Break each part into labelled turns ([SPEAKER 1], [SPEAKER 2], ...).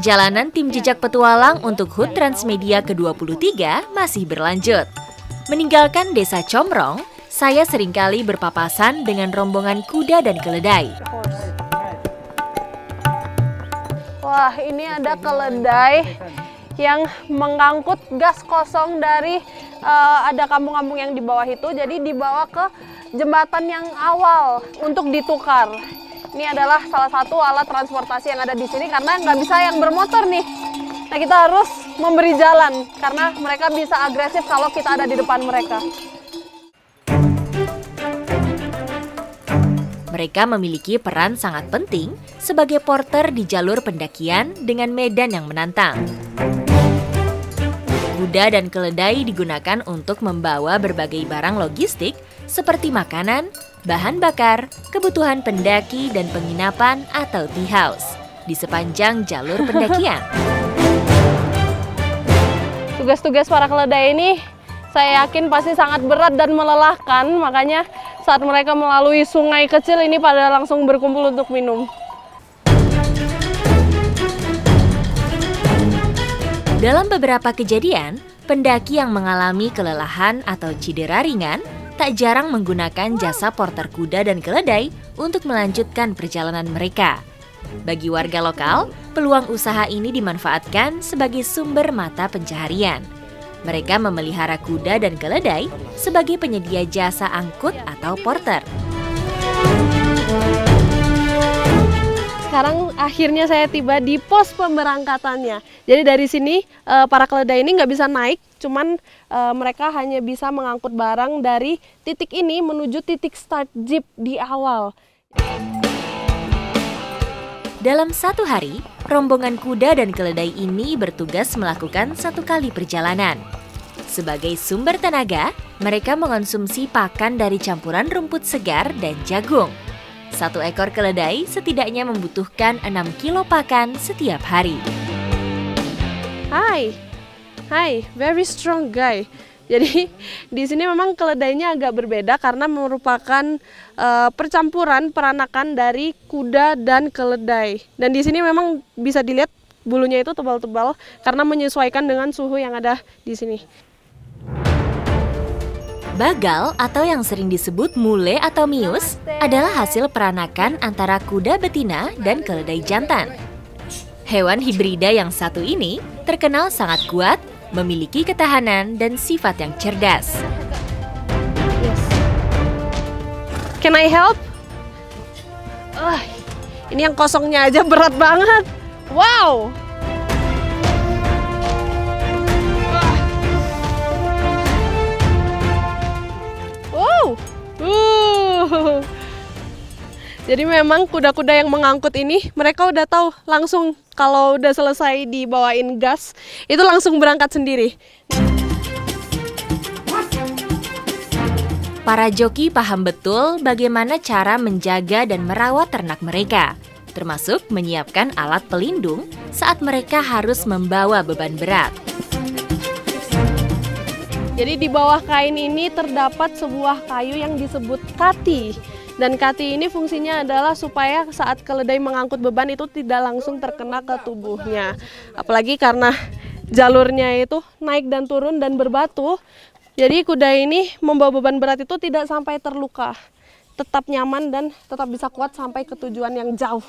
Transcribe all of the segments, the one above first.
[SPEAKER 1] Perjalanan tim jejak petualang untuk HUT Transmedia ke-23 masih berlanjut. Meninggalkan desa Comrong, saya seringkali berpapasan dengan rombongan kuda dan keledai.
[SPEAKER 2] Wah, ini ada keledai yang mengangkut gas kosong dari ada kampung-kampung yang di bawah itu, jadi dibawa ke jembatan yang awal untuk ditukar. Ini adalah salah satu alat transportasi yang ada di sini karena nggak bisa yang bermotor nih. Nah, kita harus memberi jalan karena mereka bisa agresif kalau kita ada di depan mereka.
[SPEAKER 1] Mereka memiliki peran sangat penting sebagai porter di jalur pendakian dengan medan yang menantang. Kuda dan keledai digunakan untuk membawa berbagai barang logistik seperti makanan, bahan bakar, kebutuhan pendaki, dan penginapan atau tea house di sepanjang jalur pendakian.
[SPEAKER 2] Tugas-tugas para keledai ini saya yakin pasti sangat berat dan melelahkan, makanya saat mereka melalui sungai kecil ini pada langsung berkumpul untuk minum.
[SPEAKER 1] Dalam beberapa kejadian, pendaki yang mengalami kelelahan atau cedera ringan tak jarang menggunakan jasa porter kuda dan keledai untuk melanjutkan perjalanan mereka. Bagi warga lokal, peluang usaha ini dimanfaatkan sebagai sumber mata pencaharian. Mereka memelihara kuda dan keledai sebagai penyedia jasa angkut atau porter.
[SPEAKER 2] Sekarang akhirnya saya tiba di pos pemberangkatannya. Jadi dari sini para keledai ini nggak bisa naik, cuman mereka hanya bisa mengangkut barang dari titik ini menuju titik start jeep di awal.
[SPEAKER 1] Dalam satu hari, rombongan kuda dan keledai ini bertugas melakukan 1 kali perjalanan. Sebagai sumber tenaga, mereka mengonsumsi pakan dari campuran rumput segar dan jagung. 1 ekor keledai setidaknya membutuhkan 6 kilo pakan setiap hari.
[SPEAKER 2] Hai, very strong guy. Jadi di sini memang keledainya agak berbeda karena merupakan percampuran peranakan dari kuda dan keledai. Dan di sini memang bisa dilihat bulunya itu tebal-tebal karena menyesuaikan dengan suhu yang ada di sini.
[SPEAKER 1] Bagal atau yang sering disebut mule atau mius adalah hasil peranakan antara kuda betina dan keledai jantan. Hewan hibrida yang satu ini terkenal sangat kuat, memiliki ketahanan dan sifat yang cerdas.
[SPEAKER 2] Can I help? Ini yang kosongnya aja berat banget. Wow! Jadi memang kuda-kuda yang mengangkut ini mereka udah tahu langsung kalau udah selesai dibawain gas itu langsung berangkat sendiri.
[SPEAKER 1] Para joki paham betul bagaimana cara menjaga dan merawat ternak mereka, termasuk menyiapkan alat pelindung saat mereka harus membawa beban berat.
[SPEAKER 2] Jadi di bawah kain ini terdapat sebuah kayu yang disebut kati. Dan kati ini fungsinya adalah supaya saat keledai mengangkut beban itu tidak langsung terkena ke tubuhnya. Apalagi karena jalurnya itu naik dan turun dan berbatu. Jadi kuda ini membawa beban berat itu tidak sampai terluka. Tetap nyaman dan tetap bisa kuat sampai ke tujuan yang jauh.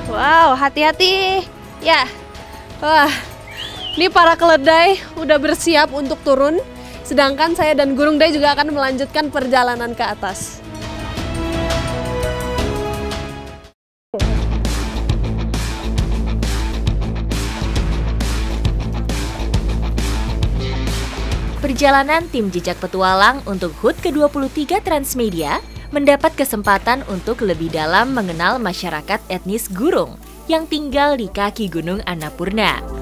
[SPEAKER 2] Wow, hati-hati. Ya. Wah. Ini para keledai udah bersiap untuk turun, sedangkan saya dan Gurung Day juga akan melanjutkan perjalanan ke atas.
[SPEAKER 1] Perjalanan tim jejak petualang untuk HUT ke-23 Transmedia mendapat kesempatan untuk lebih dalam mengenal masyarakat etnis Gurung yang tinggal di kaki Gunung Annapurna.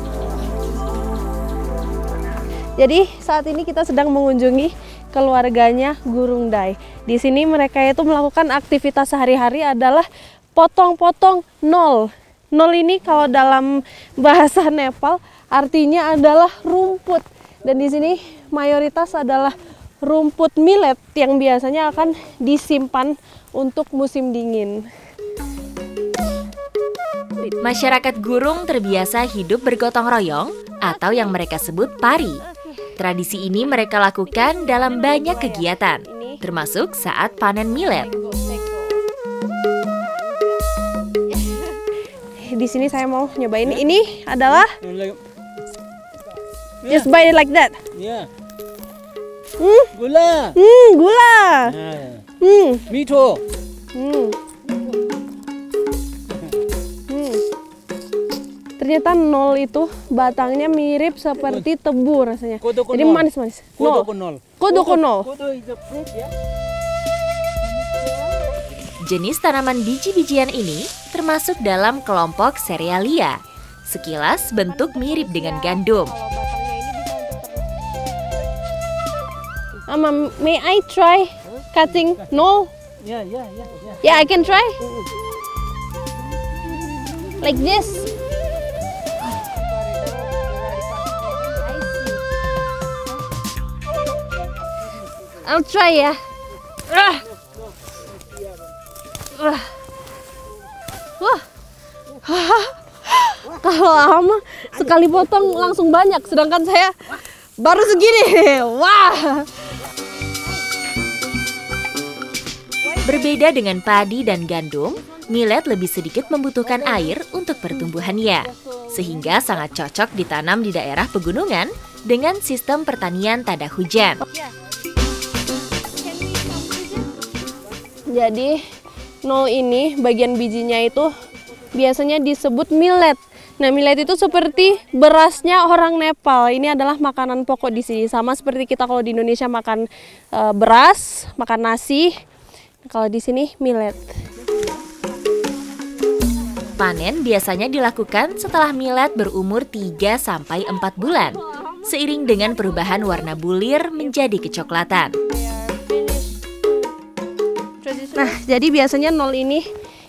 [SPEAKER 2] Jadi saat ini kita sedang mengunjungi keluarganya Gurung Day. Di sini mereka itu melakukan aktivitas sehari-hari adalah potong-potong nol. Nol ini kalau dalam bahasa Nepal artinya adalah rumput. Dan di sini mayoritas adalah rumput millet yang biasanya akan disimpan untuk musim dingin.
[SPEAKER 1] Masyarakat Gurung terbiasa hidup bergotong royong atau yang mereka sebut pari. Tradisi ini mereka lakukan dalam banyak kegiatan, termasuk saat panen millet.
[SPEAKER 2] Di sini saya mau nyobain. Ini adalah just bite it like that.
[SPEAKER 3] Yeah. Gula.
[SPEAKER 2] Gula.
[SPEAKER 3] Mito.
[SPEAKER 2] Ternyata nol itu batangnya mirip seperti tebu rasanya.
[SPEAKER 3] Kodoko
[SPEAKER 2] Jadi
[SPEAKER 3] nol.
[SPEAKER 2] manis-manis.
[SPEAKER 3] Kodoko nol.
[SPEAKER 2] Kodoko nol.
[SPEAKER 3] Kodo is a fruit, ya.
[SPEAKER 1] Jenis tanaman biji-bijian ini termasuk dalam kelompok cerealia. Sekilas bentuk mirip dengan gandum.
[SPEAKER 2] May I try cutting? No.
[SPEAKER 3] Yeah.
[SPEAKER 2] Yeah, I can try. Like this. I'll try ya. Kalau lama sekali potong langsung banyak, sedangkan saya baru segini. Wah.
[SPEAKER 1] Berbeda dengan padi dan gandum, millet lebih sedikit membutuhkan air untuk pertumbuhannya, sehingga sangat cocok ditanam di daerah pegunungan dengan sistem pertanian tanda hujan.
[SPEAKER 2] Jadi nol ini bagian bijinya itu biasanya disebut millet. Nah, millet itu seperti berasnya orang Nepal. Ini adalah makanan pokok di sini, sama seperti kita kalau di Indonesia makan beras, makan nasi. Kalau di sini millet.
[SPEAKER 1] Panen biasanya dilakukan setelah millet berumur 3-4 bulan, seiring dengan perubahan warna bulir menjadi kecoklatan.
[SPEAKER 2] Nah, jadi biasanya nol ini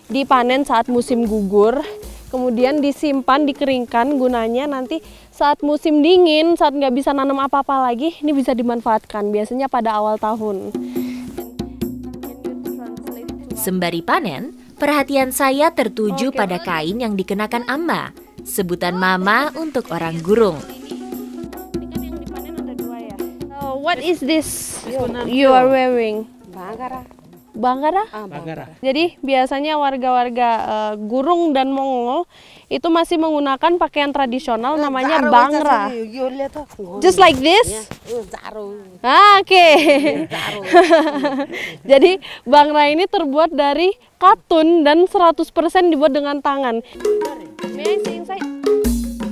[SPEAKER 2] dipanen saat musim gugur, kemudian disimpan, dikeringkan gunanya nanti saat musim dingin, saat nggak bisa nanam apa-apa lagi, ini bisa dimanfaatkan, biasanya pada awal tahun.
[SPEAKER 1] Sembari panen, perhatian saya tertuju pada kain yang dikenakan Amma, sebutan mama untuk orang Gurung.
[SPEAKER 2] What is this you are wearing? Bangara?
[SPEAKER 3] Bagara.
[SPEAKER 2] Jadi biasanya warga-warga Gurung dan Mongol itu masih menggunakan pakaian tradisional namanya bangra. Just like this? Oke. Jadi bangra ini terbuat dari katun dan 100% dibuat dengan tangan.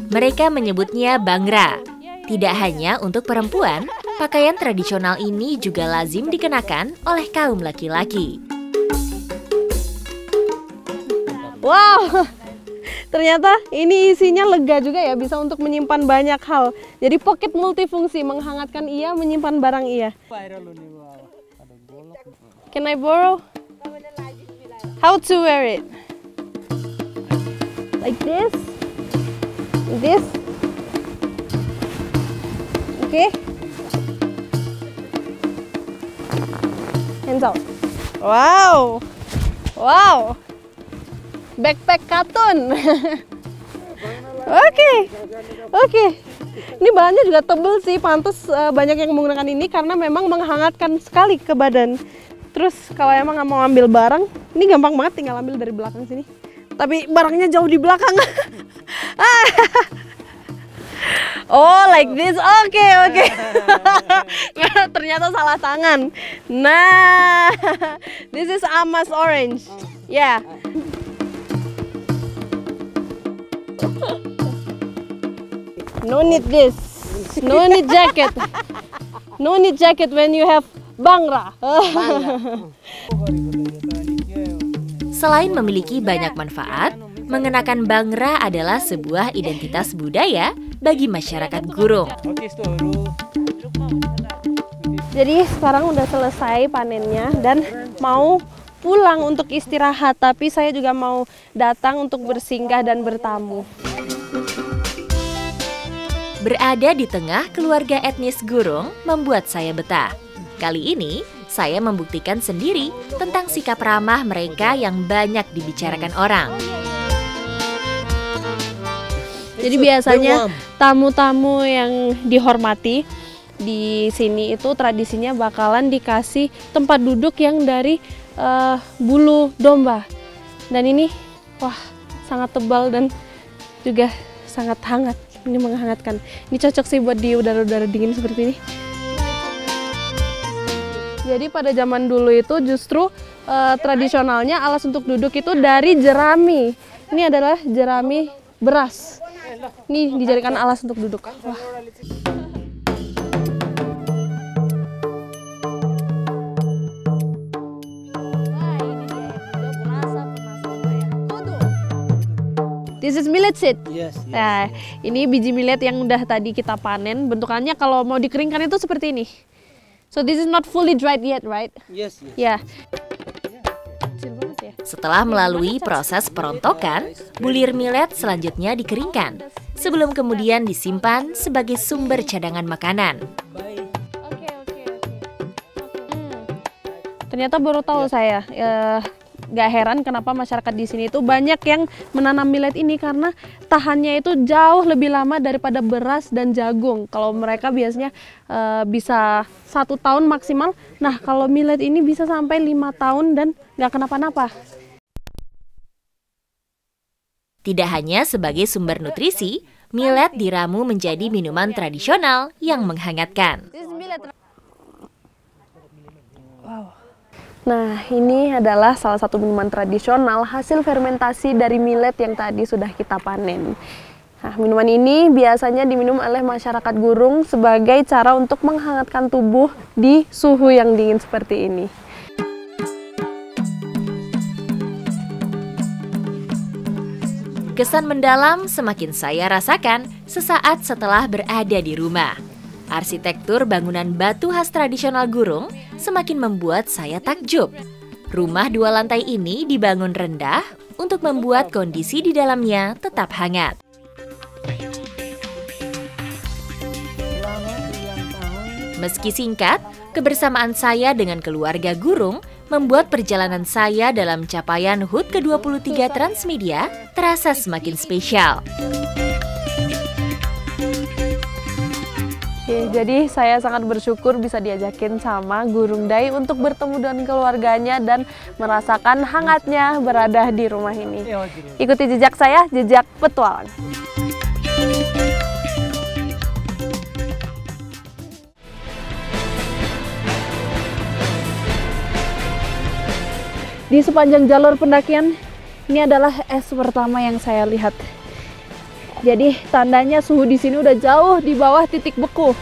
[SPEAKER 1] Mereka menyebutnya bangra. Tidak hanya untuk perempuan, pakaian tradisional ini juga lazim dikenakan oleh kaum laki-laki.
[SPEAKER 2] Wow, ternyata ini isinya lega juga ya, bisa untuk menyimpan banyak hal. Jadi pocket multifungsi, menghangatkan iya, menyimpan barang iya. Can I borrow? How to wear it? Like this? This? Okay. Hands out. Wow. Wow. Backpack katun. Oke. Ini bahannya juga tebel sih, pantas banyak yang menggunakan ini karena memang menghangatkan sekali ke badan. Terus kalau emang nggak mau ambil barang, ini gampang banget, tinggal ambil dari belakang sini. Tapi barangnya jauh di belakang. Oh, like this. Oke. Ternyata salah tangan. Nah, this is Amma's orange. Yeah. No need this. No need jacket. No need jacket when you have bangra.
[SPEAKER 1] Selain memiliki banyak manfaat, mengenakan bangra adalah sebuah identitas budaya bagi masyarakat Gurung.
[SPEAKER 2] Jadi sekarang udah selesai panennya dan mau pulang untuk istirahat, tapi saya juga mau datang untuk bersinggah dan bertamu.
[SPEAKER 1] Berada di tengah keluarga etnis Gurung membuat saya betah. Kali ini, saya membuktikan sendiri tentang sikap ramah mereka yang banyak dibicarakan orang.
[SPEAKER 2] Jadi biasanya tamu-tamu yang dihormati di sini itu tradisinya bakalan dikasih tempat duduk yang dari bulu domba. Dan ini, wah, sangat tebal dan juga sangat hangat. Ini menghangatkan. Ini cocok sih buat di udara-udara dingin seperti ini. Jadi pada zaman dulu itu justru tradisionalnya alas untuk duduk itu dari jerami. Ini adalah jerami beras. Ini dijadikan alas untuk duduk. Wah. This is millet seed.
[SPEAKER 3] Yes.
[SPEAKER 2] Nah, ini biji millet yang udah tadi kita panen. Bentukannya kalau mau dikeringkan itu seperti ini. So this is not fully dried yet, right?
[SPEAKER 3] Yes.
[SPEAKER 2] Ya.
[SPEAKER 1] Setelah melalui proses perontokan, bulir millet selanjutnya dikeringkan, sebelum kemudian disimpan sebagai sumber cadangan makanan.
[SPEAKER 2] Ternyata baru tahu saya. Gak heran kenapa masyarakat di sini itu banyak yang menanam millet ini karena tahannya itu jauh lebih lama daripada beras dan jagung. Kalau mereka biasanya bisa 1 tahun maksimal. Nah, kalau millet ini bisa sampai 5 tahun dan gak kenapa-napa.
[SPEAKER 1] Tidak hanya sebagai sumber nutrisi, millet diramu menjadi minuman tradisional yang menghangatkan.
[SPEAKER 2] Nah, ini adalah salah satu minuman tradisional hasil fermentasi dari millet yang tadi sudah kita panen. Nah, minuman ini biasanya diminum oleh masyarakat Gurung sebagai cara untuk menghangatkan tubuh di suhu yang dingin seperti ini.
[SPEAKER 1] Kesan mendalam semakin saya rasakan sesaat setelah berada di rumah. Arsitektur bangunan batu khas tradisional Gurung semakin membuat saya takjub. Rumah 2 lantai ini dibangun rendah untuk membuat kondisi di dalamnya tetap hangat. Meski singkat, kebersamaan saya dengan keluarga Gurung membuat perjalanan saya dalam capaian HUT ke-23 Transmedia terasa semakin spesial.
[SPEAKER 2] Jadi saya sangat bersyukur bisa diajakin sama Gurung Dai untuk bertemu dengan keluarganya dan merasakan hangatnya berada di rumah ini. Ikuti jejak saya, jejak petualang. Di sepanjang jalur pendakian, ini adalah es pertama yang saya lihat. Jadi tandanya suhu di sini udah jauh di bawah titik beku.